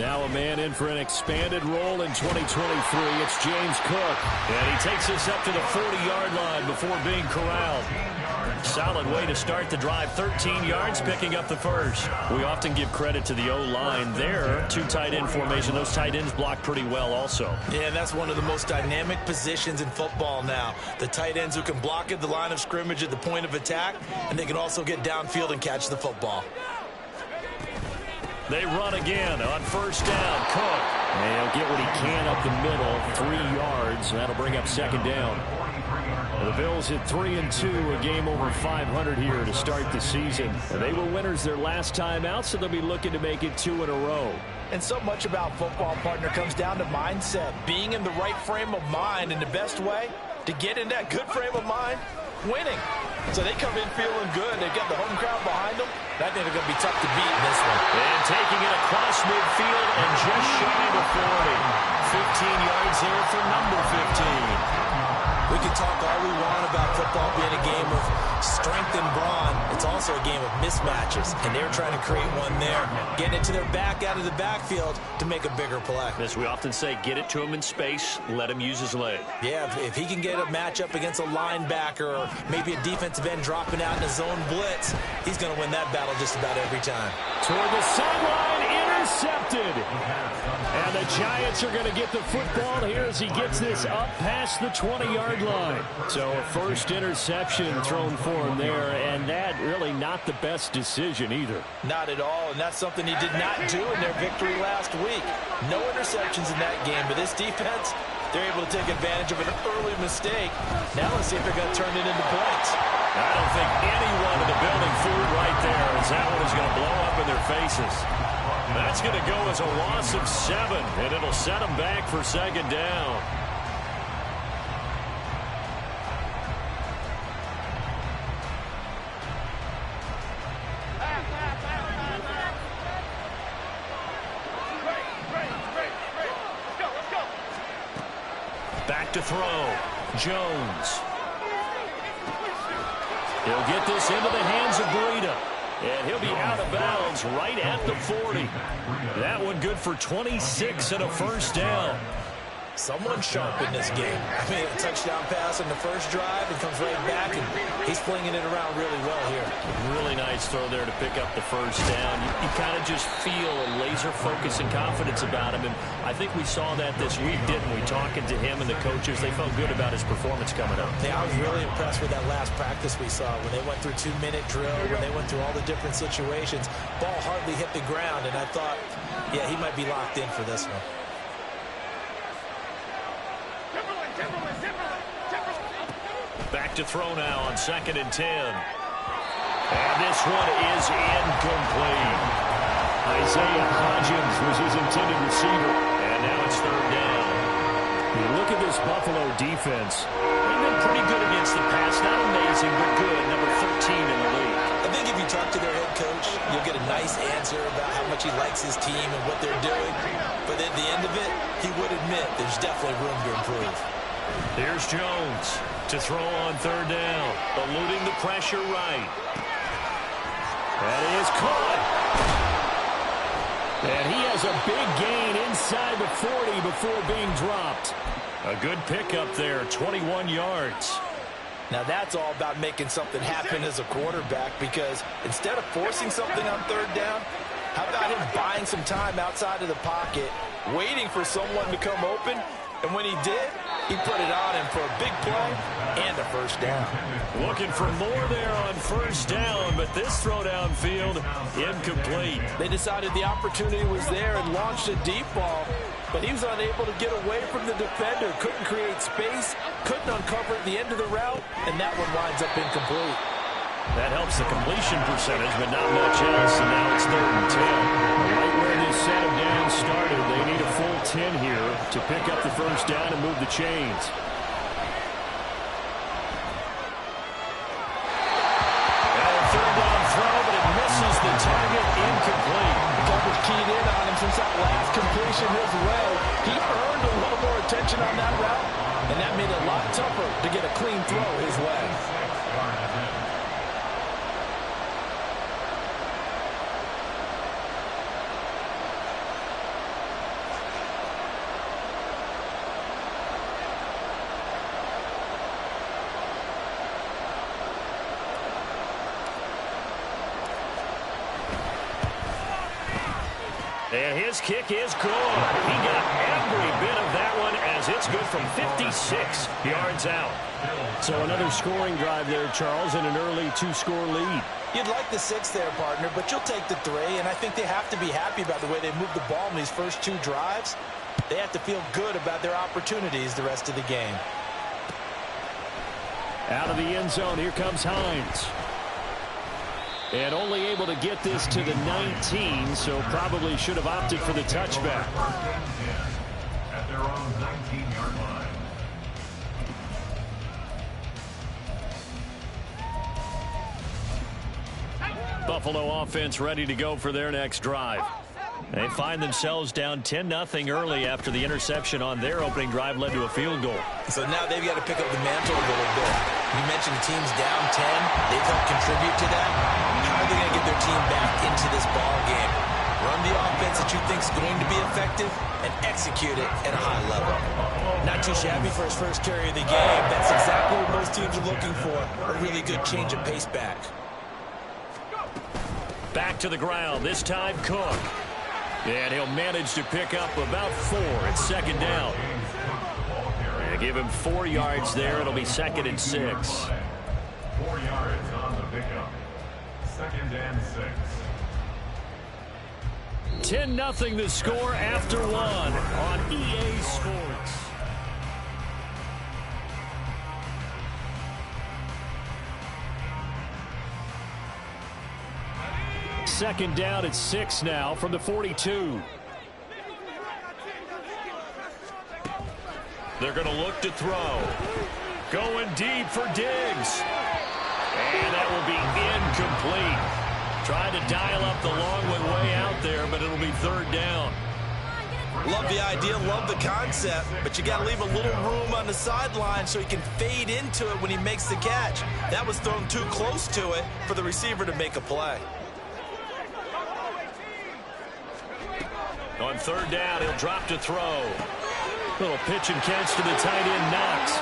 Now a man in for an expanded role in 2023. It's James Cook. And he takes us up to the 40-yard line before being corralled. Solid way to start the drive. 13 yards, picking up the first. We often give credit to the O-line there. Two tight end formation. Those tight ends block pretty well also. Yeah, and that's one of the most dynamic positions in football now. The tight ends who can block at the line of scrimmage at the point of attack, and they can also get downfield and catch the football. They run again on first down. Cook. And he'll get what he can up the middle. 3 yards. That'll bring up second down. The Bills at 3-2, a game over 500 here to start the season. They were winners their last time out, so they'll be looking to make it 2 in a row. And so much about football, partner, comes down to mindset. Being in the right frame of mind, and the best way to get in that good frame of mind, winning. So they come in feeling good. They've got the home crowd behind them. I think they're going to be tough to beat in this one. And taking it across midfield and just shy of 40. 15 yards there for number 15. We can talk all we want about football being a game of strength and brawn. It's also a game of mismatches, and they're trying to create one there. Getting it to their back out of the backfield to make a bigger play. As we often say, get it to him in space, let him use his leg. Yeah, if he can get a matchup against a linebacker or maybe a defensive end dropping out in a zone blitz, he's going to win that battle just about every time. Toward the sideline, intercepted. And the Giants are going to get the football here as he gets this up past the 20-yard line. So a first interception thrown for him there, and that really not the best decision either. Not at all, and that's something he did not do in their victory last week. No interceptions in that game, but this defense, they're able to take advantage of an early mistake. Now let's see if they're going to turn it into points. I don't think anyone in the building fooled right there, as that one is going to blow up in their faces. That's going to go as a loss of 7, and it'll set them back for second down. Back to throw. Jones. He'll get this into the hands of Breida. And he'll be out of bounds right at the 40. That one good for 26 and a first down. Someone sharp in this game. I mean, a touchdown pass in the first drive and comes right back, and he's flinging it around really well here. Really nice throw there to pick up the first down. You kind of just feel a laser focus and confidence about him, and I think we saw that this week, didn't we? Talking to him and the coaches, they felt good about his performance coming up. Yeah, I was really impressed with that last practice we saw when they went through 2-minute drill, when they went through all the different situations. Ball hardly hit the ground, and I thought, yeah, he might be locked in for this one. Back to throw now on 2nd and 10. And this one is incomplete. Isaiah Hodgins was his intended receiver. And now it's 3rd down. You look at this Buffalo defense. They've been pretty good against the pass. Not amazing, but good. Number 13 in the league. I think if you talk to their head coach, you'll get a nice answer about how much he likes his team and what they're doing. But at the end of it, he would admit there's definitely room to improve. Here's Jones to throw on 3rd down. Eluding the pressure right. That is caught. And he has a big gain inside the 40 before being dropped. A good pickup there, 21 yards. Now that's all about making something happen as a quarterback, because instead of forcing something on 3rd down, how about him buying some time outside of the pocket, waiting for someone to come open, and when he did, he put it on him for a big play and a first down. Looking for more there on 1st down, but this throw downfield, incomplete. They decided the opportunity was there and launched a deep ball, but he was unable to get away from the defender, couldn't create space, couldn't uncover at the end of the route, and that one winds up incomplete. That helps the completion percentage, but not much else, and now it's 3rd and 10. Right where this set of downs started, they need a full 10 here to pick up the first down and move the chains. And a 3rd down throw, but it misses the target, incomplete. The coverage keyed in on him since that last completion his way. He earned a little more attention on that route, and that made it a lot tougher to get a clean throw his way. And his kick is good. He got every bit of that one as it's good from 56 yards out. So another scoring drive there, Charles, and an early 2-score lead. You'd like the 6 there, partner, but you'll take the 3, and I think they have to be happy about the way they moved the ball in these first 2 drives. They have to feel good about their opportunities the rest of the game. Out of the end zone, here comes Hines. And only able to get this to the 19, so probably should have opted for the touchback. At their own 19-yard line. Buffalo offense ready to go for their next drive. They find themselves down 10-0 early after the interception on their opening drive led to a field goal. So now they've got to pick up the mantle a little bit. You mentioned the team's down 10. They've helped contribute to that. How are they going to get their team back into this ball game? Run the offense that you think is going to be effective and execute it at a high level. Not too shabby for his first carry of the game. That's exactly what most teams are looking for. A really good change of pace back. Back to the ground, this time Cook. And he'll manage to pick up about 4 at second down. And give him 4 yards there. It'll be 2nd and 6. 4 yards on the pickup. 2nd and 6. 10-0 the score after 1 on EA Sports. Second down at 6 now from the 42. They're going to look to throw. Going deep for Diggs. And that will be incomplete. Trying to dial up the long one way out there, but it'll be 3rd down. Love the idea, love the concept, but you got to leave a little room on the sideline so he can fade into it when he makes the catch. That was thrown too close to it for the receiver to make a play. On 3rd down, he'll drop to throw. Little pitch and catch to the tight end, Knox.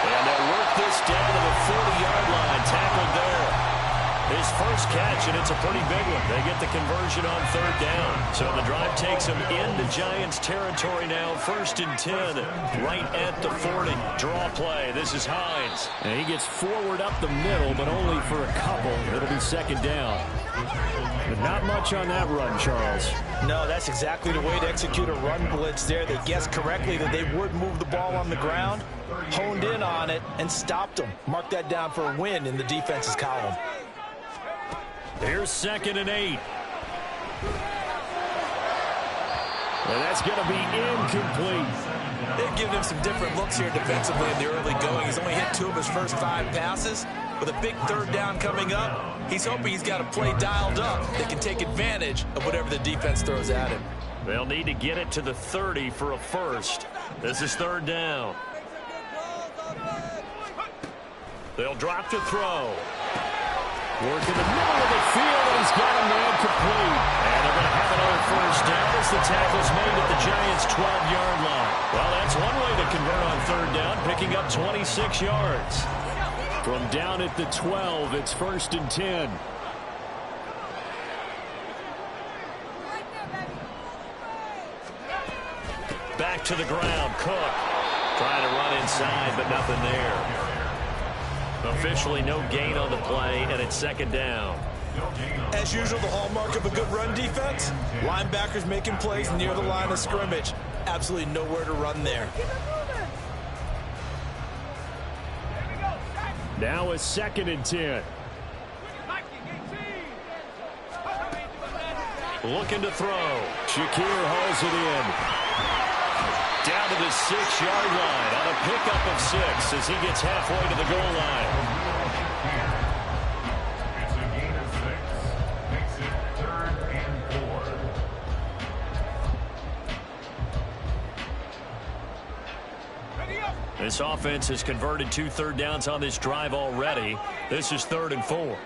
And they'll work this down to the 40-yard line, tackled there. His first catch, and it's a pretty big one. They get the conversion on 3rd down. So the drive takes them into Giants territory now. 1st and 10, right at the 40. Draw play. This is Hines. And he gets forward up the middle, but only for a couple. It'll be 2nd down. But not much on that run, Charles. No, that's exactly the way to execute a run blitz there. They guessed correctly that they would move the ball on the ground, honed in on it, and stopped them. Mark that down for a win in the defense's column. Here's 2nd and 8. And that's going to be incomplete. They've given him some different looks here defensively in the early going. He's only hit 2 of his first 5 passes. With a big 3rd down coming up, he's hoping he's got a play dialed up that can take advantage of whatever the defense throws at him. They'll need to get it to the 30 for a first. This is 3rd down. They'll drop to throw. Work in the middle of the field, and he's got a man complete. And they're going to have another first down as the tackle's made at the Giants' 12-yard line. Well, that's one way to convert on 3rd down, picking up 26 yards. From down at the 12, it's 1st and 10. Back to the ground, Cook. Trying to run inside, but nothing there. Officially no gain on the play, and it's 2nd down. As usual, the hallmark of a good run defense, linebackers making plays near the line of scrimmage. Absolutely nowhere to run there. Now it's 2nd and 10. Looking to throw. Shakir hauls it in. Down to the 6-yard line on a pickup of 6 as he gets halfway to the goal line. It's a gain of 6. Makes it 3rd and 4. This offense has converted 2 third downs on this drive already. This is 3rd and 4.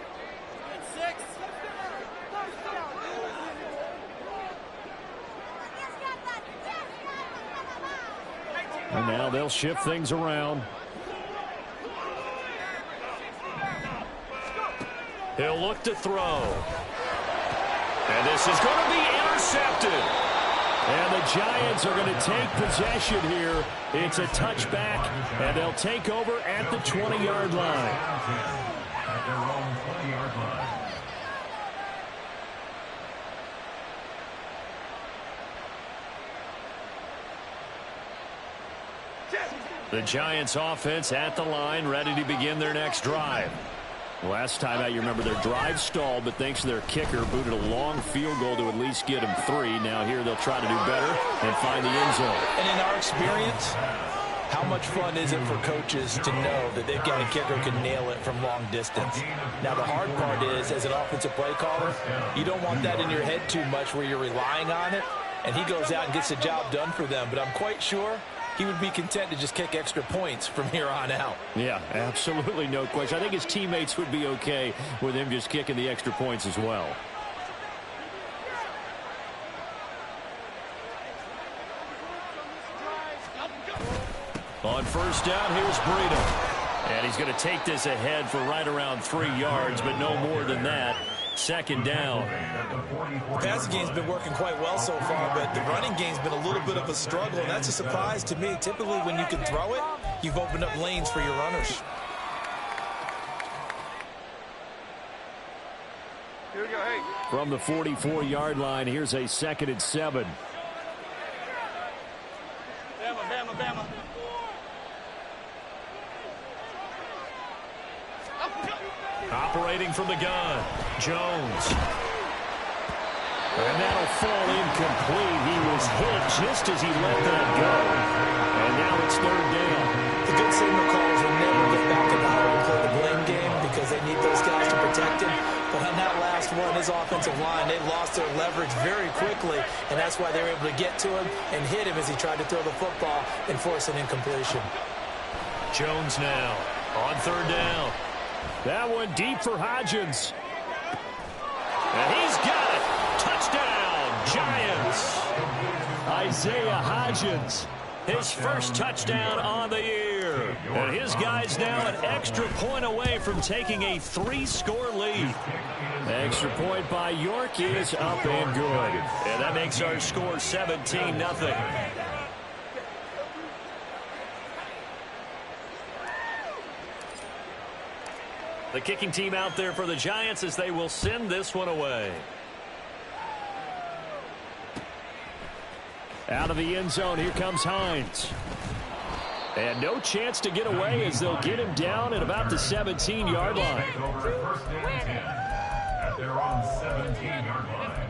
And now they'll shift things around. He'll look to throw. And this is going to be intercepted. And the Giants are going to take possession here. It's a touchback, and they'll take over at the 20-yard line. At their own 20-yard line. The Giants offense at the line, ready to begin their next drive. Last time out, you remember their drive stalled, but thanks to their kicker, booted a long field goal to at least get them 3. Now here they'll try to do better and find the end zone. And in our experience, how much fun is it for coaches to know that they've got a kicker who can nail it from long distance? Now, the hard part is, as an offensive play caller, you don't want that in your head too much where you're relying on it, and he goes out and gets the job done for them. But I'm quite sure he would be content to just kick extra points from here on out. Yeah, absolutely no question. I think his teammates would be okay with him just kicking the extra points as well. On first down, here's Breida. And he's going to take this ahead for right around 3 yards, but no more than that. Second down. The passing game's been working quite well so far, but the running game's been a little bit of a struggle, and that's a surprise to me. Typically, when you can throw it, you've opened up lanes for your runners. Here we go, hey. From the 44-yard line, here's a 2nd and 7. Bama. Operating from the gun, Jones. And that'll fall incomplete. He was hit just as he let that go. And now it's 3rd down. The good signal callers will never get back in the hole and play the blame game because they need those guys to protect him. But on that last one, his offensive line, they lost their leverage very quickly, and that's why they were able to get to him and hit him as he tried to throw the football and force an incompletion. Jones now on 3rd down. That one deep for Hodgins. And he's got it. Touchdown, Giants. Isaiah Hodgins, his first touchdown on the year. And his guys now an extra point away from taking a 3-score lead. Extra point by York is up and good. And that makes our score 17-0. The kicking team out there for the Giants as they will send this one away. Out of the end zone, here comes Hines. And no chance to get away as they'll get him down at about the 17-yard line. First and 10 at their own 17-yard line.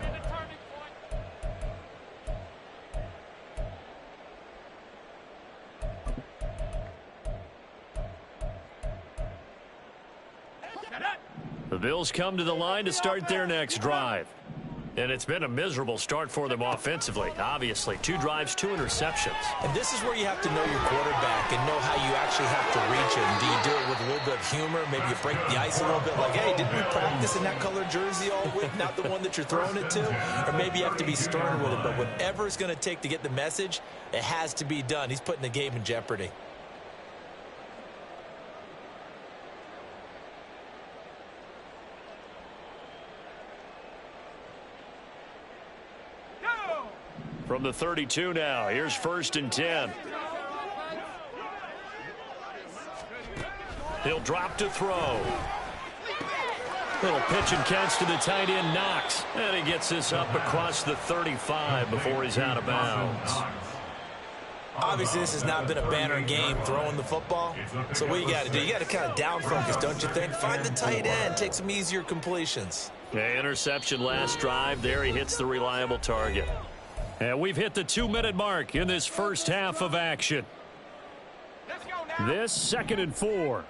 The Bills come to the line to start their next drive. And it's been a miserable start for them offensively. Obviously, 2 drives, 2 interceptions. And this is where you have to know your quarterback and know how you actually have to reach him. Do you do it with a little bit of humor? Maybe you break the ice a little bit like, hey, didn't we practice in that color jersey all week, not the one that you're throwing it to? Or maybe you have to be stern with it. But whatever it's going to take to get the message, it has to be done. He's putting the game in jeopardy. From the 32 now, here's 1st and 10. He'll drop to throw. Little pitch and catch to the tight end, Knox. And he gets this up across the 35 before he's out of bounds. Obviously, this has not been a banner game throwing the football. So what you got to do, you got to kind of down focus, don't you think? Find the tight end, take some easier completions. Yeah, interception last drive. There he hits the reliable target. And we've hit the 2-minute mark in this first half of action. This 2nd and 4.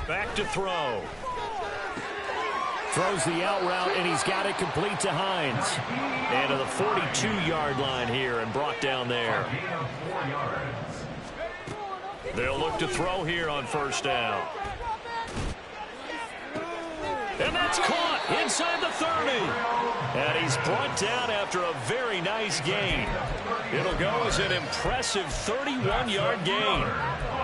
Back to throw. Throws the out route, and he's got it complete to Hines. And to the 42-yard line here and brought down there. They'll look to throw here on 1st down. And that's caught inside the 30. And he's brought down after a very nice gain. It'll go as an impressive 31-yard gain.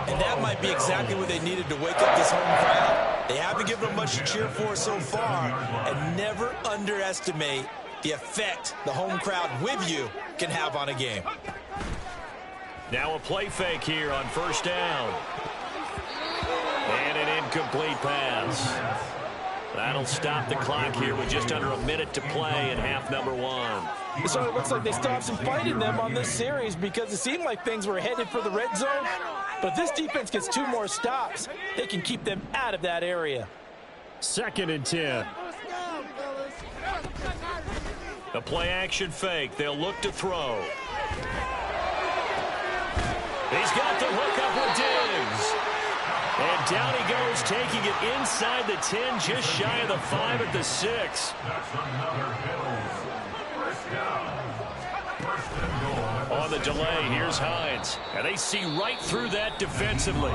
And that might be exactly what they needed to wake up this home crowd. They haven't given them much to cheer for so far. And never underestimate the effect the home crowd with you can have on a game. Now a play fake here on first down. And an incomplete pass. That'll stop the clock here with just under a minute to play in half number one. So it looks like they still have some fight in them on this series because it seemed like things were headed for the red zone. But if this defense gets 2 more stops, they can keep them out of that area. 2nd and 10. The play action fake. They'll look to throw. He's got the hook up with Diggs. And down he goes, taking it inside the 10, just shy of the 5 at the 6. On the delay, here's Hines. And they see right through that defensively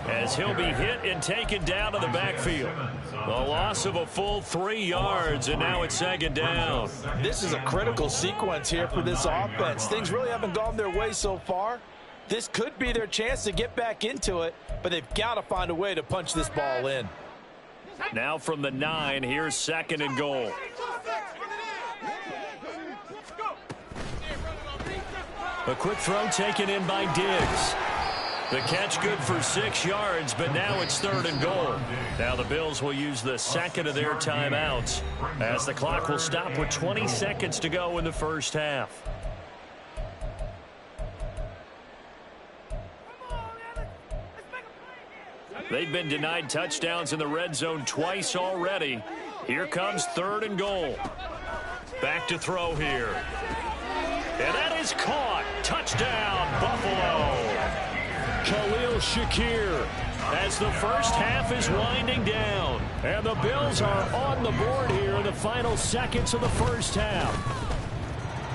as he'll be hit and taken down to the backfield. The loss of a full 3 yards, and now it's 2nd down. This is a critical sequence here for this offense. Things really haven't gone their way so far. This could be their chance to get back into it, but they've got to find a way to punch this ball in. Now from the 9, here's 2nd and goal. A quick throw taken in by Diggs. The catch good for 6 yards, but now it's 3rd and goal. Now the Bills will use the 2nd of their timeouts as the clock will stop with 20 seconds to go in the first half. They've been denied touchdowns in the red zone twice already. Here comes 3rd and goal. Back to throw here. And that is caught. Touchdown, Buffalo. Khalil Shakir as the first half is winding down. And the Bills are on the board here in the final seconds of the first half.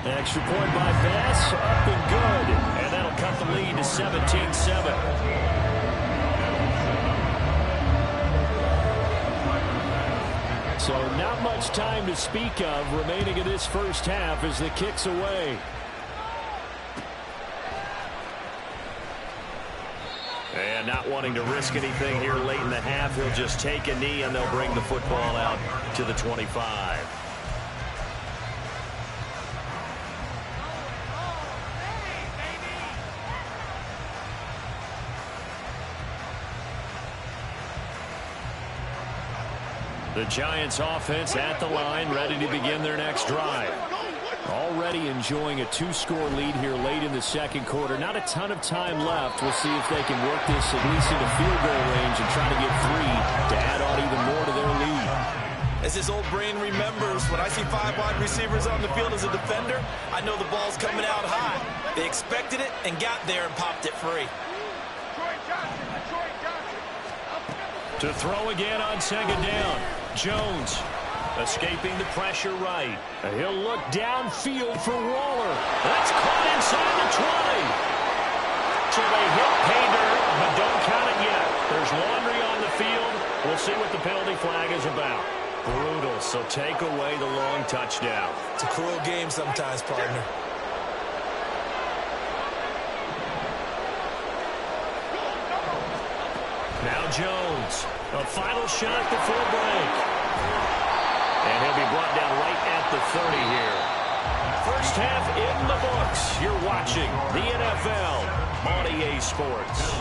Extra point by Bass, up and good. And that'll cut the lead to 17-7. So not much time to speak of remaining in this first half as the kick's away. And not wanting to risk anything here late in the half, he'll just take a knee and they'll bring the football out to the 25. The Giants offense at the line, ready to begin their next drive. Already enjoying a 2-score lead here late in the second quarter. Not a ton of time left. We'll see if they can work this at least into field goal range and try to get 3 to add on even more to their lead. As his old brain remembers, when I see 5 wide receivers on the field as a defender, I know the ball's coming out high. They expected it and got there and popped it free. To throw again on 2nd down. Jones escaping the pressure right. And he'll look downfield for Waller. That's caught inside the 20. So they hit pay dirt, but don't count it yet. There's laundry on the field. We'll see what the penalty flag is about. Brutal, so take away the long touchdown. It's a cruel game sometimes, partner. Now Jones, a final shot before break. And he'll be brought down right at the 30 here. First half in the books. You're watching the NFL on EA Sports.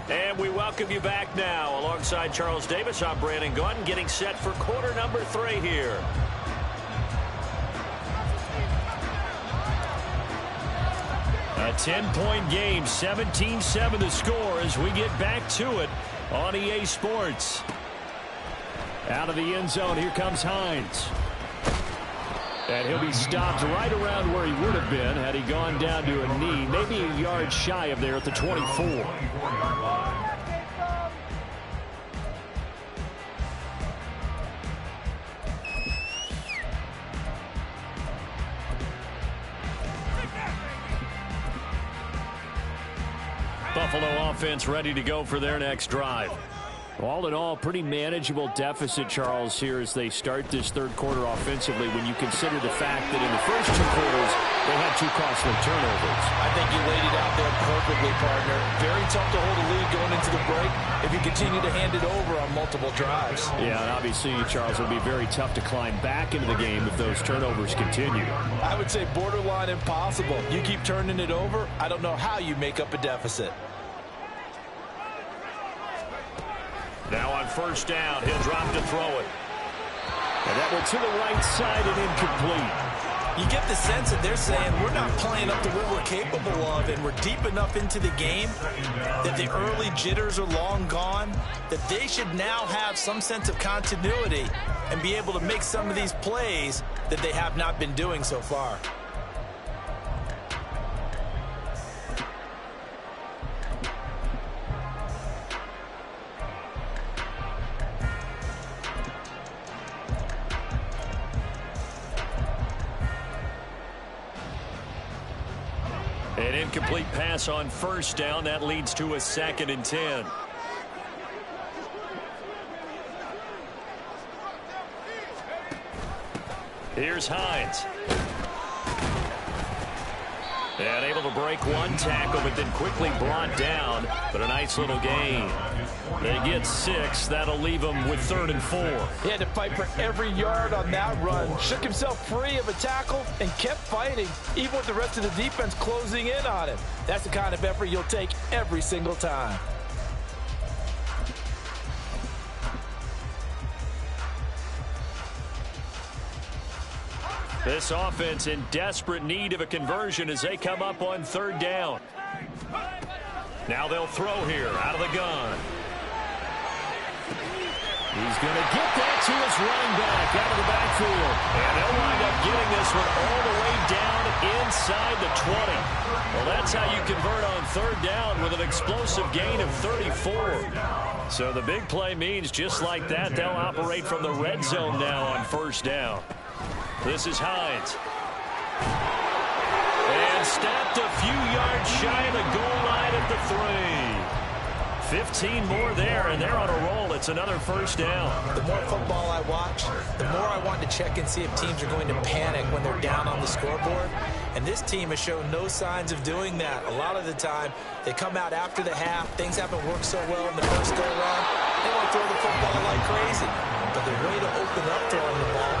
And we welcome you back now. Alongside Charles Davis, I'm Brandon Gaudin, getting set for quarter number 3 here. A 10-point game, 17-7 the score as we get back to it on EA Sports. Out of the end zone, here comes Hines. And he'll be stopped right around where he would have been had he gone down to a knee, maybe a yard shy of there at the 24. Buffalo offense ready to go for their next drive. All in all, pretty manageable deficit, Charles, here as they start this third quarter offensively when you consider the fact that in the first two quarters, they had two costly turnovers. I think you laid it out there perfectly, partner. Very tough to hold a lead going into the break if you continue to hand it over on multiple drives. Yeah, and obviously, Charles, it would be very tough to climb back into the game if those turnovers continue. I would say borderline impossible. You keep turning it over, I don't know how you make up a deficit. Now on first down, he'll drop to throw it. And that went to the right side and incomplete. You get the sense that they're saying we're not playing up to what we're capable of, and we're deep enough into the game that the early jitters are long gone, that they should now have some sense of continuity and be able to make some of these plays that they have not been doing so far. An incomplete pass on first down. That leads to a 2nd and 10. Here's Hines. And able to break one tackle, but then quickly brought down. But a nice little gain. They get 6. That'll leave them with 3rd and 4. He had to fight for every yard on that run. Shook himself free of a tackle and kept fighting, even with the rest of the defense closing in on him. That's the kind of effort you'll take every single time. This offense in desperate need of a conversion as they come up on 3rd down. Now they'll throw here out of the gun. He's going to get that to his running back out of the backfield. And they'll wind up getting this one all the way down inside the 20. Well, that's how you convert on 3rd down with an explosive gain of 34. So the big play means just like that, they'll operate from the red zone now on 1st down. This is Hines. And snapped a few yards shy of the goal line at the 3. 15 more there, and they're on a roll. It's another 1st down. The more football I watch, the more I want to check and see if teams are going to panic when they're down on the scoreboard. And this team has shown no signs of doing that. A lot of the time, they come out after the half. Things haven't worked so well in the first go-around. They want to throw the football like crazy. But the way to open up throwing the ball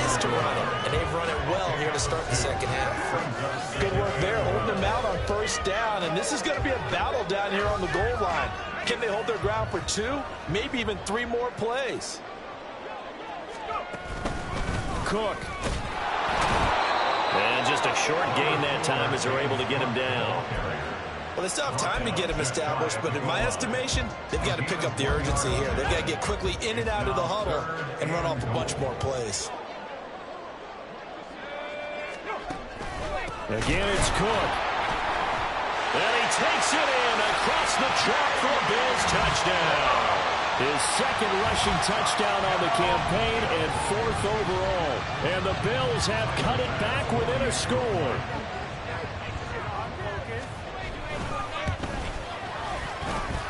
is to run it. And they've run it well here to start the second half. Good work there, holding them out on 1st down. And this is going to be a battle down here on the goal line. Can they hold their ground for 2, maybe even 3 more plays? Cook. And just a short gain that time as they're able to get him down. Well, they still have time to get him established, but in my estimation, they've got to pick up the urgency here. They've got to get quickly in and out of the huddle and run off a bunch more plays. Again, it's Cook. And he takes it in across the chalk for a Bills touchdown. His 2nd rushing touchdown on the campaign and 4th overall. And the Bills have cut it back within a score.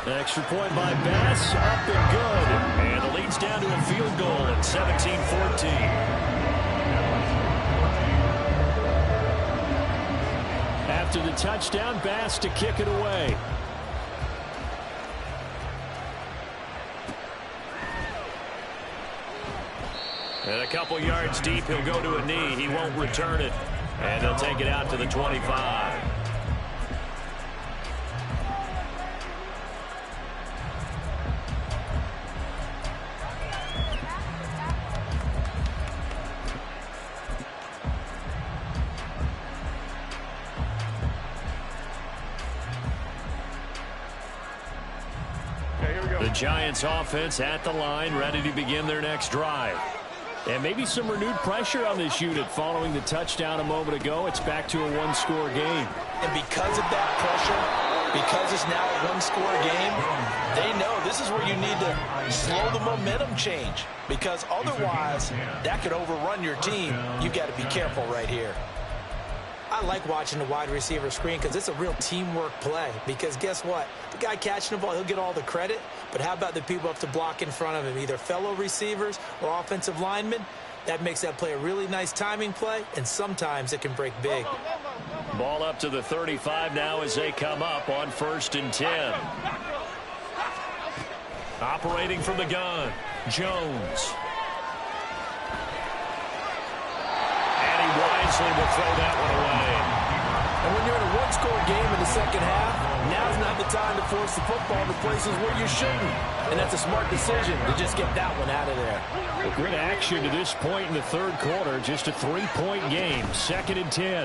Extra point by Bass, up and good. And the lead's down to a field goal at 17-14. After the touchdown, Bass to kick it away. And a couple yards deep, he'll go to a knee. He won't return it. And they'll take it out to the 25. Okay, here we go. The Giants offense at the line, ready to begin their next drive. And maybe some renewed pressure on this unit following the touchdown a moment ago. It's back to a one-score game. And because of that pressure, because it's now a one-score game, they know this is where you need to slow the momentum change. Because otherwise, that could overrun your team. You've got to be careful right here. I like watching the wide receiver screen because it's a real teamwork play. Because guess what? The guy catching the ball, he'll get all the credit. But how about the people who have to block in front of him, either fellow receivers or offensive linemen? That makes that play a really nice timing play, and sometimes it can break big. Ball up to the 35 now as they come up on 1st and 10. Operating from the gun, Jones. And he wisely will throw that one away. And when you're in a one-score game in the second half, now's not the time to force the football to places where you shouldn't. And that's a smart decision to just get that one out of there. A good action to this point in the third quarter. Just a 3-point game. 2nd and 10.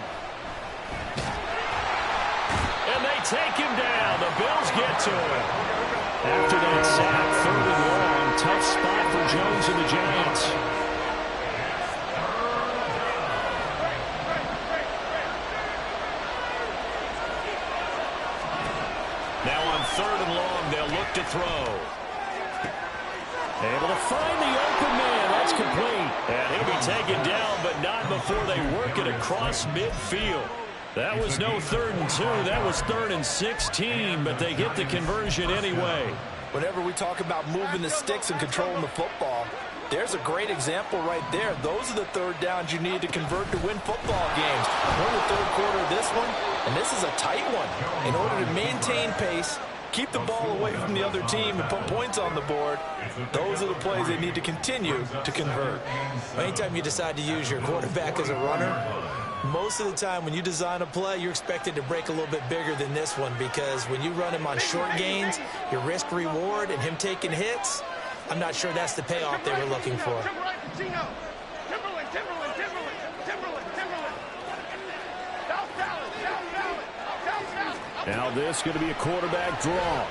And they take him down. The Bills get to him. After that sack, 3rd and long. Tough spot for Jones and the Giants. Now on 3rd and long, they'll look to throw. Able to find the open man. That's complete. And he'll be taken down, but not before they work it across midfield. That was no 3rd and 2. That was 3rd and 16, but they get the conversion anyway. Whenever we talk about moving the sticks and controlling the football, there's a great example right there. Those are the third downs you need to convert to win football games. We're in the third quarter of this one, and this is a tight one. In order to maintain pace, keep the ball away from the other team, and put points on the board, those are the plays they need to continue to convert. Anytime you decide to use your quarterback as a runner, most of the time when you design a play, you're expected to break a little bit bigger than this one, because when you run him on short gains, your risk-reward and him taking hits, I'm not sure that's the payoff they were looking for. Now this is going to be a quarterback draw.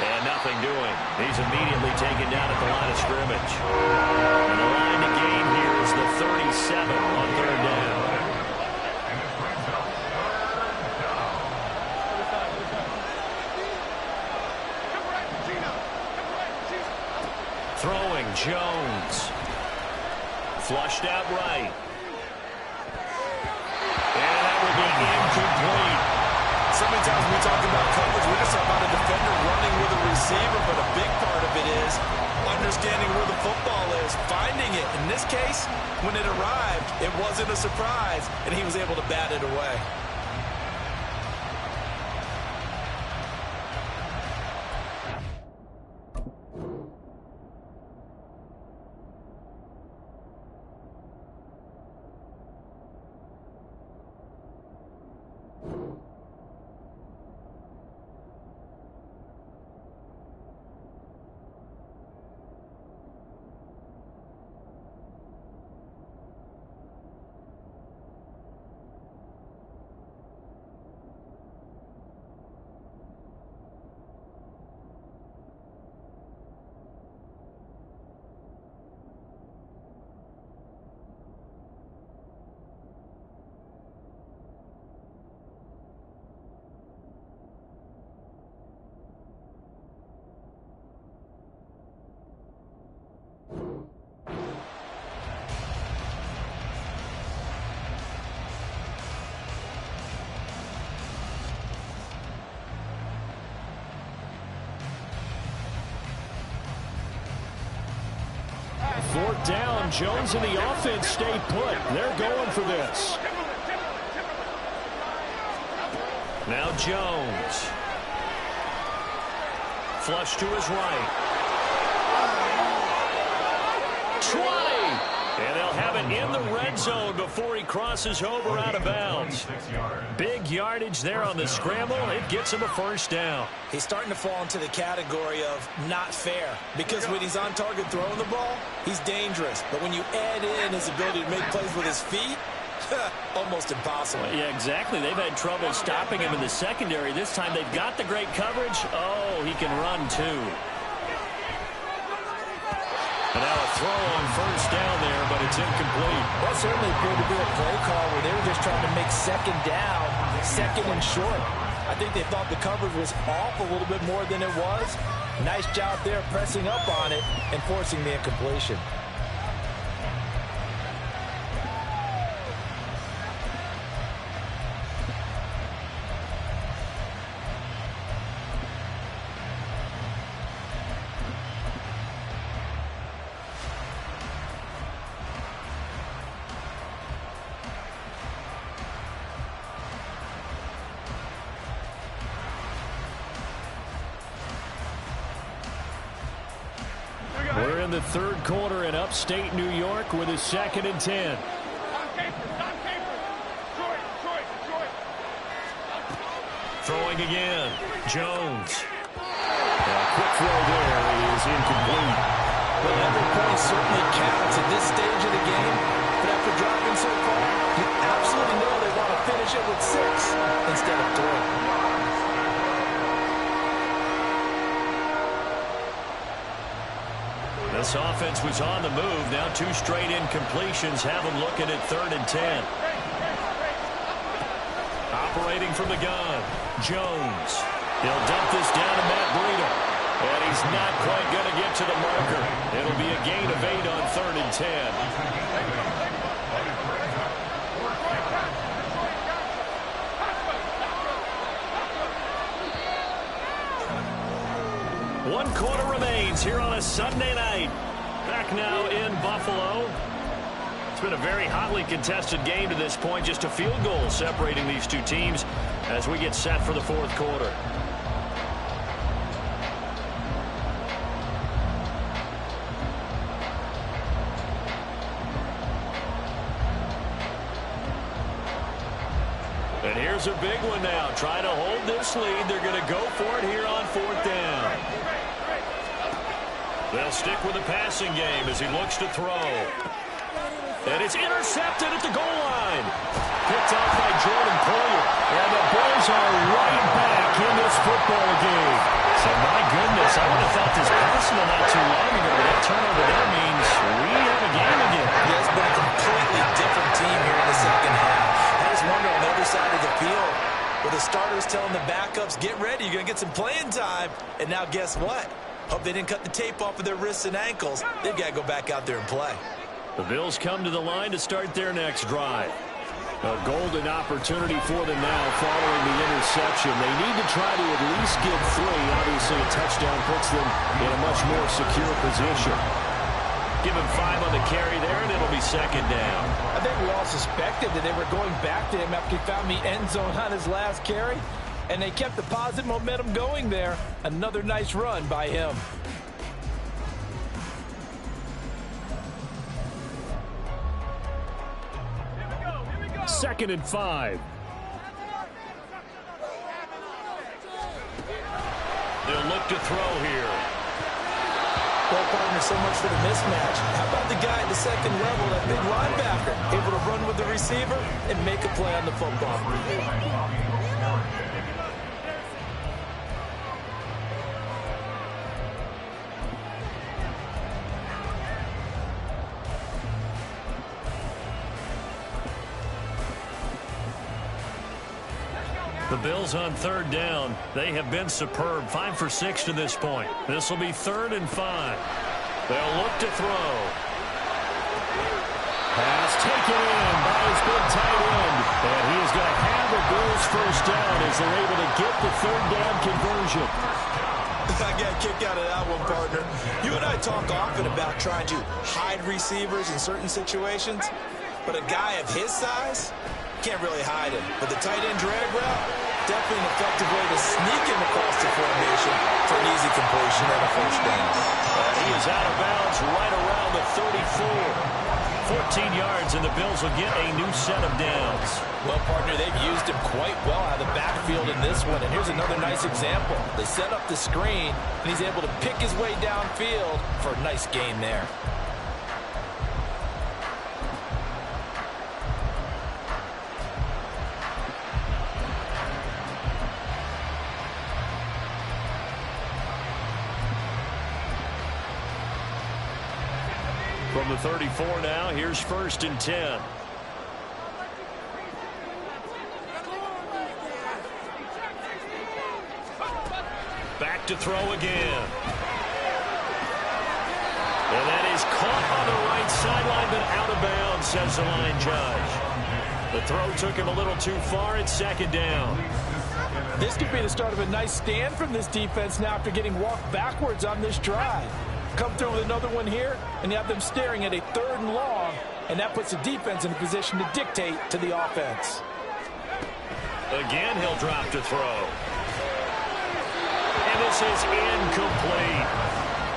And nothing doing. He's immediately taken down at the line of scrimmage. And the line to gain here is the 37 on 3rd down. Throwing Jones. Flushed out right. And that will be incomplete. So many times when we talk about coverage, we just talk about a defender running with a receiver, but a big part of it is understanding where the football is, finding it. In this case, when it arrived, it wasn't a surprise, and he was able to bat it away. Fourth down, Jones and the offense stay put. They're going for this. Now Jones. Flush to his right. 20. And they'll have it in the red zone before he crosses over out of bounds. Big yardage there on the scramble. It gets him a first down. He's starting to fall into the category of not fair, because when he's on target throwing the ball, he's dangerous. But when you add in his ability to make plays with his feet, almost impossible. Yeah, exactly. They've had trouble stopping him in the secondary. This time they've got the great coverage. Oh, he can run too. And now a throw on first down there, but it's incomplete. That certainly appeared to be a play call where they were just trying to make second down, second and short. I think they thought the coverage was off a little bit more than it was. Nice job there pressing up on it and forcing the incompletion. We're in the third quarter in upstate New York with a 2nd and 10. Throwing again. Jones. A quick throw there is incomplete. Well, every point certainly counts at this stage of the game. But after driving so far, you absolutely know they want to finish it with 6 instead of 3. This offense was on the move. Now 2 straight incompletions have them looking at 3rd and 10. Operating from the gun, Jones. He'll dump this down to Matt Breida. And he's not quite going to get to the marker. It'll be a gain of 8 on 3rd and 10. 1 quarter remains here on a Sunday night. Back now in Buffalo. It's been a very hotly contested game to this point. Just a field goal separating these two teams as we get set for the 4th quarter. And here's a big one now. Trying to hold this lead. They're going to go for it here on 4th down. They'll stick with the passing game as he looks to throw. And it's intercepted at the goal line. Picked off by Jordan Poyer. And the Bears are right back in this football game. So, my goodness, I would have thought this passing not too long ago, but that turnover there means we have a game again. It's been a completely different team here in the second half. I just wonder on the other side of the field, where the starters telling the backups, get ready, you're going to get some playing time. And now guess what? Hope they didn't cut the tape off of their wrists and ankles. They've got to go back out there and play. The Bills come to the line to start their next drive. A golden opportunity for them now following the interception. They need to try to at least get 3. Obviously, a touchdown puts them in a much more secure position. Give him 5 on the carry there, and it'll be 2nd down. I think we all suspected that they were going back to him after he found the end zone on his last carry. And they kept the positive momentum going there. Another nice run by him. Second and 5. They'll look to throw here. Well, partner, so much for the mismatch. How about the guy at the second level, that big linebacker, able to run with the receiver and make a play on the football? The Bills on 3rd down. They have been superb. 5 for 6 to this point. This will be 3rd and 5. They'll look to throw. Pass taken in by his big tight end. And he is going to have the Bills first down as they're able to get the 3rd down conversion. I got a kick out of that one, partner. You and I talk often about trying to hide receivers in certain situations, but a guy of his size can't really hide him. But the tight end drag route, definitely an effective way to sneak him across the formation for an easy completion and a first down. He is out of bounds right around the 34. 14 yards, and the Bills will get a new set of downs. Well, partner, they've used him quite well out of the backfield in this one. And here's another nice example. They set up the screen, and he's able to pick his way downfield for a nice gain there. From the 34 now, here's 1st and 10. Back to throw again. And that is caught on the right sideline, but out of bounds, says the line judge. The throw took him a little too far. It's 2nd down. This could be the start of a nice stand from this defense now after getting walked backwards on this drive. Come through with another one here, and you have them staring at a 3rd and long, and that puts the defense in a position to dictate to the offense. Again, he'll drop to throw. And this is incomplete.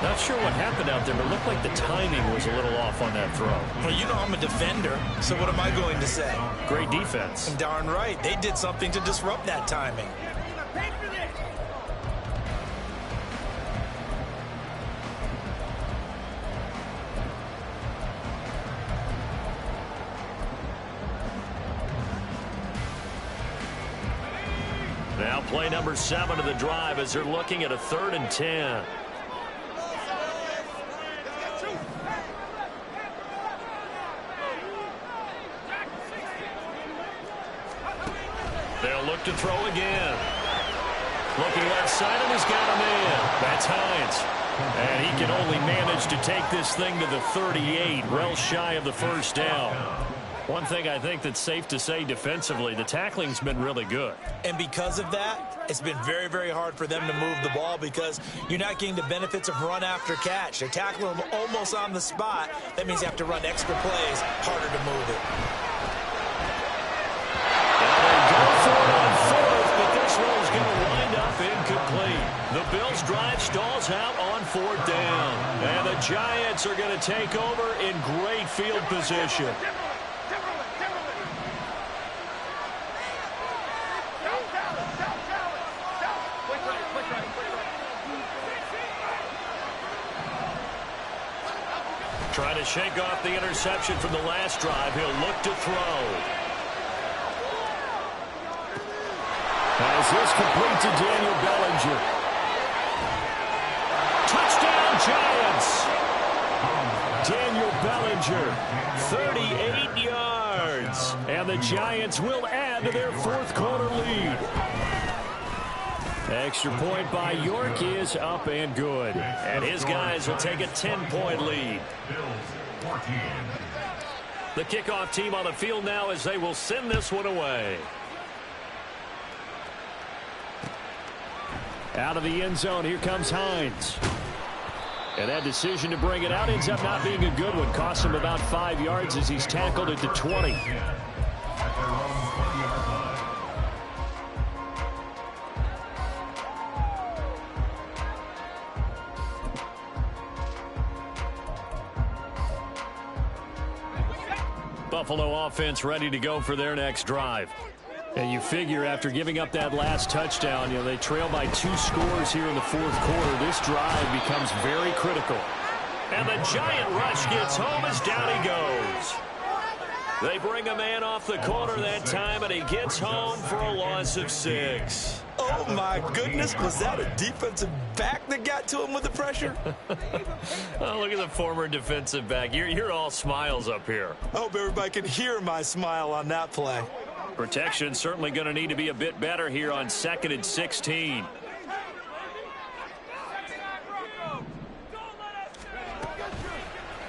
Not sure what happened out there, but it looked like the timing was a little off on that throw. Well, you know I'm a defender, so what am I going to say? Great defense. Darn right. They did something to disrupt that timing. Now play number 7 of the drive as they're looking at a 3rd and 10. They'll look to throw again. Looking left side, and he's got a man. That's Hines. And he can only manage to take this thing to the 38, well shy of the 1st down. One thing I think that's safe to say defensively, the tackling's been really good. And because of that, it's been very, very hard for them to move the ball because you're not getting the benefits of run after catch. They're tackling them almost on the spot. That means you have to run extra plays, harder to move it. Go for it on 4th, but this one's going to wind up incomplete. The Bills' drive stalls out on 4th down. And the Giants are going to take over in great field position. Trying to shake off the interception from the last drive. He'll look to throw. As this complete to Daniel Bellinger. Touchdown, Giants! Daniel Bellinger, 38 yards. And the Giants will add to their 4th quarter lead. Extra point by York is up and good. And his guys will take a 10-point lead. The kickoff team on the field now as they will send this one away. Out of the end zone, here comes Hines. And that decision to bring it out ends up not being a good one. Costs him about 5 yards as he's tackled at the 20. Buffalo offense ready to go for their next drive. And you figure after giving up that last touchdown, they trail by 2 scores here in the 4th quarter. This drive becomes very critical. And the Giant rush gets home as down he goes. They bring a man off the corner that time, and he gets home for a loss of 6. Oh, my goodness. Was that a defensive back that got to him with the pressure? Oh, look at the former defensive back. You're all smiles up here. I hope everybody can hear my smile on that play. Protection certainly going to need to be a bit better here on 2nd and 16.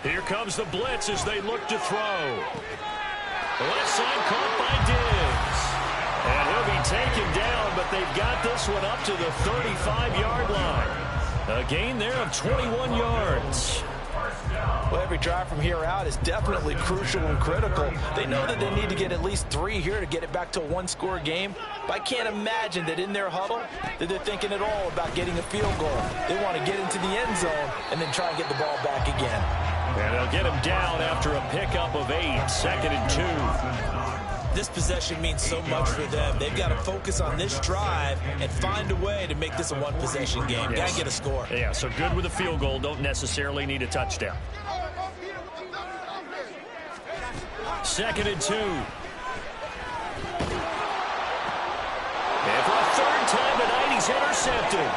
Here comes the blitz as they look to throw. The left side caught by Diggs. And he'll be taken down, but they've got this one up to the 35-yard line. A gain there of 21 yards. Well, every drive from here out is definitely crucial and critical. They know that they need to get at least 3 here to get it back to a 1-score game. But I can't imagine that in their huddle that they're thinking at all about getting a field goal. They want to get into the end zone and then try and get the ball back again. And they'll get him down after a pickup of 8, 2nd and 2. This possession means so much for them. They've got to focus on this drive and find a way to make this a one-possession game. Yes. Got to get a score. Yeah, so good with a field goal. Don't necessarily need a touchdown. 2nd and 2. And for a 3rd time tonight, he's intercepted.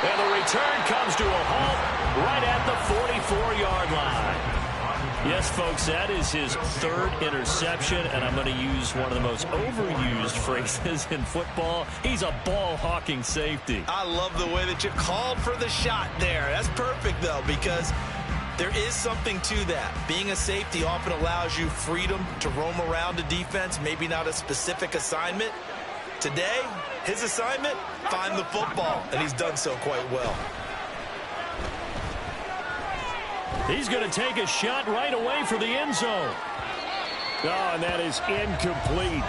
And the return comes to a halt right at the 44-yard line. Yes, folks, that is his third interception, and I'm going to use one of the most overused phrases in football. He's a ball-hawking safety. I love the way that you called for the shot there. That's perfect, though, because there is something to that. Being a safety often allows you freedom to roam around a defense, maybe not a specific assignment. Today, his assignment, find the football, and he's done so quite well. He's going to take a shot right away for the end zone. Oh, and that is incomplete.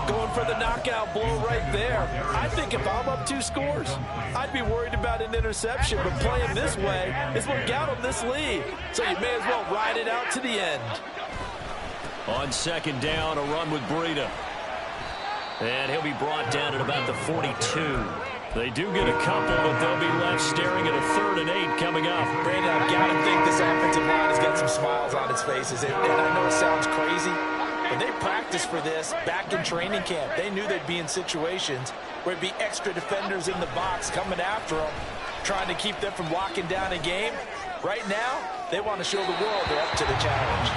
Going for the knockout blow right there. I think if I'm up 2 scores, I'd be worried about an interception, but playing this way is what got him this lead. So you may as well ride it out to the end. On second down, a run with Breida. And he'll be brought down at about the 42. They do get a couple, but they'll be left staring at a 3rd and 8 coming up. Brandon, I've got to think this offensive line has got some smiles on its faces. And I know it sounds crazy, but they practiced for this back in training camp. They knew they'd be in situations where it'd be extra defenders in the box coming after them, trying to keep them from locking down a game. Right now, they want to show the world they're up to the challenge.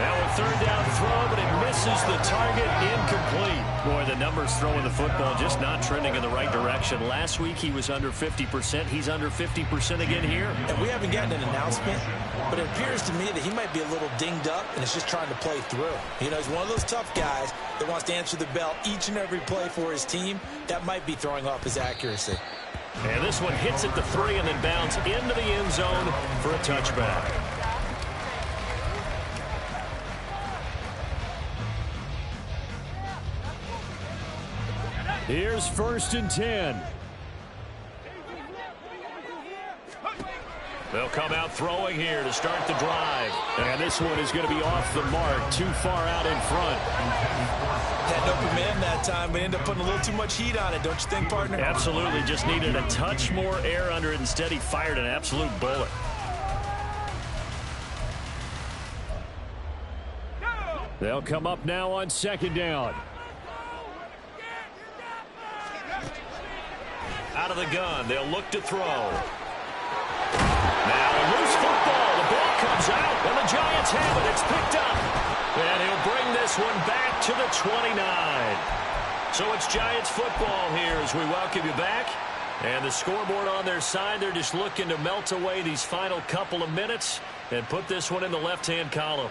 Now a 3rd down throw, but it misses the target, incomplete. Boy, the numbers throwing the football just not trending in the right direction. Last week he was under 50%. He's under 50% again here. And we haven't gotten an announcement, but it appears to me that he might be a little dinged up and is just trying to play through. You know, he's one of those tough guys that wants to answer the bell each and every play for his team. That might be throwing off his accuracy. And this one hits at the 3 and then bounds into the end zone for a touchback. Here's 1st and 10. They'll come out throwing here to start the drive. And this one is going to be off the mark, too far out in front. Had an open man that time, but ended up putting a little too much heat on it, don't you think, partner? Absolutely. Just needed a touch more air under it. Instead, he fired an absolute bullet. They'll come up now on 2nd down. Out of the gun, they'll look to throw. Now a loose football. The ball comes out, and the Giants have it. It's picked up. And he'll bring this one back to the 29. So it's Giants football here as we welcome you back. And the scoreboard on their side, they're just looking to melt away these final couple of minutes and put this one in the left-hand column.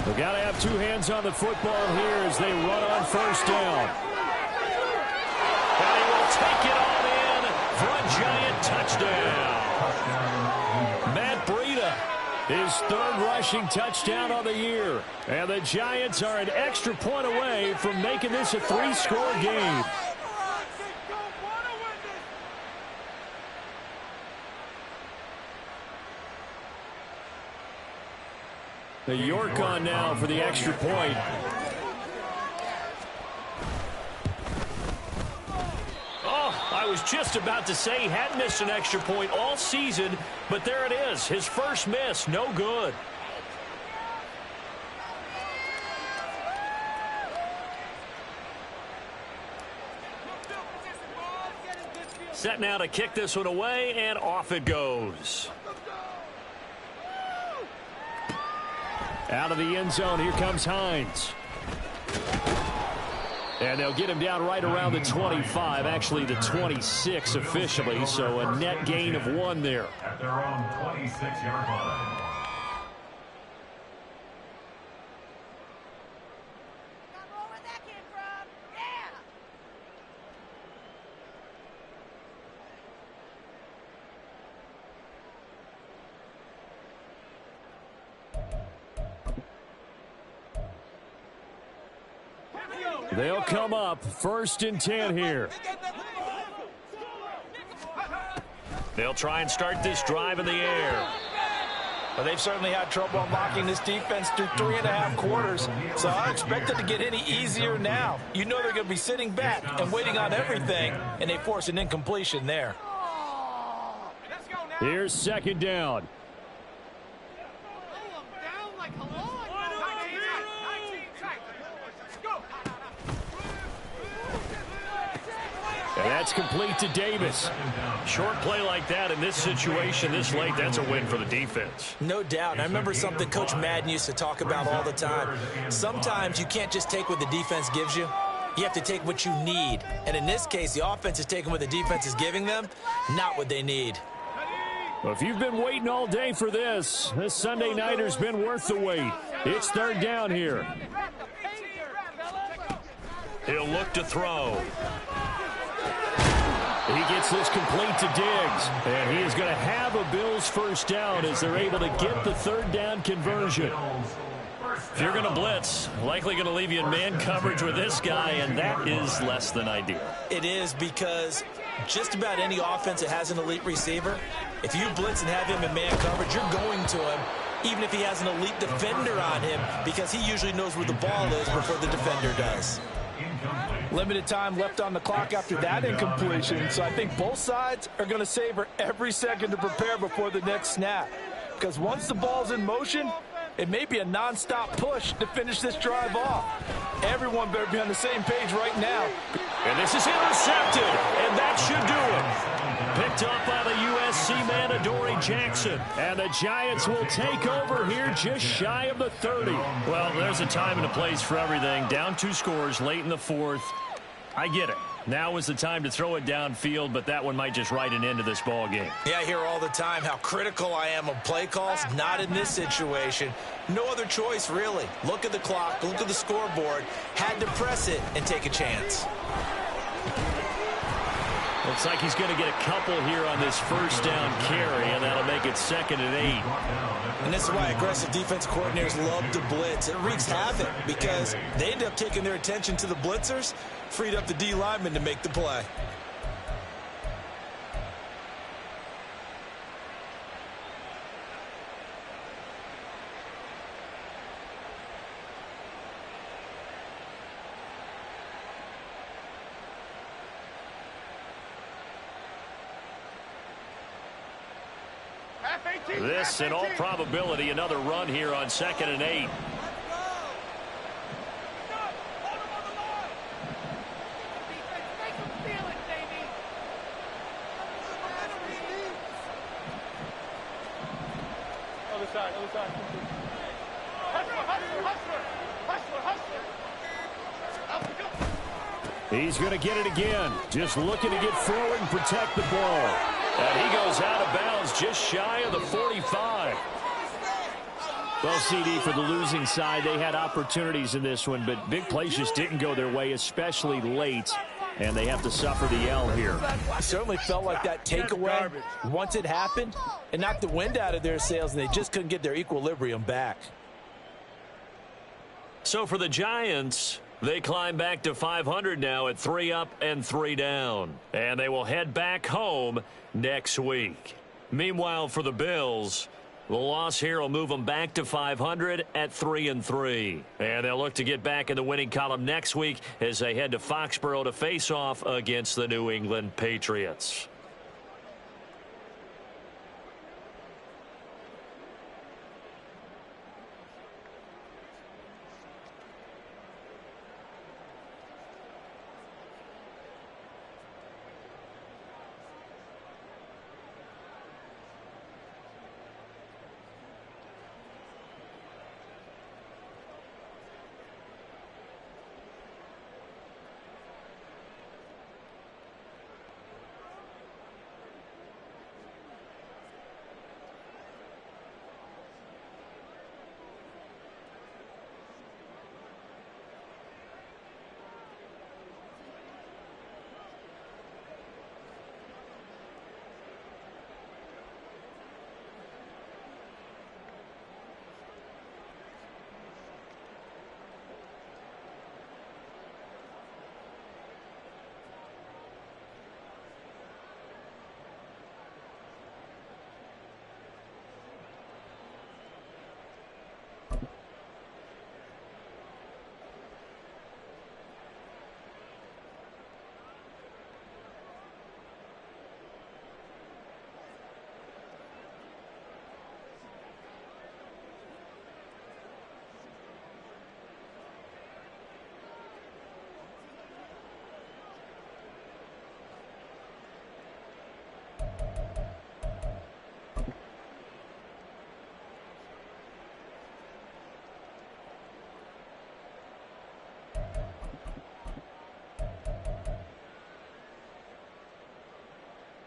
We've got to have 2 hands on the football here as they run on 1st down. And he will take it on in for a Giant touchdown. Matt Breida, his 3rd rushing touchdown on the year. And the Giants are an extra point away from making this a 3-score game. The York on now for the extra point. Oh, I was just about to say he hadn't missed an extra point all season, but there it is. His first miss, no good. Set now to kick this one away, and off it goes. Out of the end zone, here comes Hines. And they'll get him down right around the 25, actually the 26 officially, so a net gain of 1 there. At their own 26-yard line. They'll come up 1st and 10 here. They'll try and start this drive in the air. But they've certainly had trouble unlocking this defense through 3.5 quarters. So I expect it to get any easier now. You know they're going to be sitting back and waiting on everything, and they force an incompletion there. Here's second down. And that's complete to Davis. Short play like that in this situation this late, that's a win for the defense. No doubt. I remember something Coach Madden used to talk about all the time. Sometimes you can't just take what the defense gives you. You have to take what you need. And in this case, the offense is taking what the defense is giving them, not what they need. Well, if you've been waiting all day for this Sunday nighter's been worth the wait. It's third down here. He'll look to throw. He gets this complete to Diggs, and he is going to have a Bills first down as they're able to get the third down conversion. If you're going to blitz, likely going to leave you in man coverage with this guy, and that is less than ideal. It is, because just about any offense that has an elite receiver, if you blitz and have him in man coverage, you're going to him, even if he has an elite defender on him, because he usually knows where the ball is before the defender does. Limited time left on the clock after that incompletion, so I think both sides are going to savor every second to prepare before the next snap. Because once the ball's in motion, it may be a non-stop push to finish this drive off. Everyone better be on the same page right now. And this is intercepted, and that should do it. Picked up by the USC man, Adoree Jackson. And the Giants will take over here just shy of the 30. Well, there's a time and a place for everything. Down 2 scores late in the fourth. I get it. Now is the time to throw it downfield, but that one might just write an end to this ball game. Yeah, I hear all the time how critical I am of play calls. Not in this situation. No other choice, really. Look at the clock, look at the scoreboard. Had to press it and take a chance. Looks like he's going to get a couple here on this first down carry, and that'll make it 2nd and 8. And this is why aggressive defense coordinators love to blitz. It wreaks havoc because they end up taking their attention to the blitzers, freed up the D lineman to make the play. This, in all probability, another run here on 2nd and 8. Other side, other side. He's going to get it again. Just looking to get forward and protect the ball. And he goes out of bounds just shy of the 45. Well, CD, for the losing side, they had opportunities in this one, but big plays just didn't go their way, especially late, and they have to suffer the L here. It certainly felt like that takeaway, once it happened, it knocked the wind out of their sails, and they just couldn't get their equilibrium back. So for the Giants, they climb back to 500 now at 3 up and 3 down. And they will head back home next week. Meanwhile, for the Bills, the loss here will move them back to 500 at 3 and 3. And they'll look to get back in the winning column next week as they head to Foxborough to face off against the New England Patriots.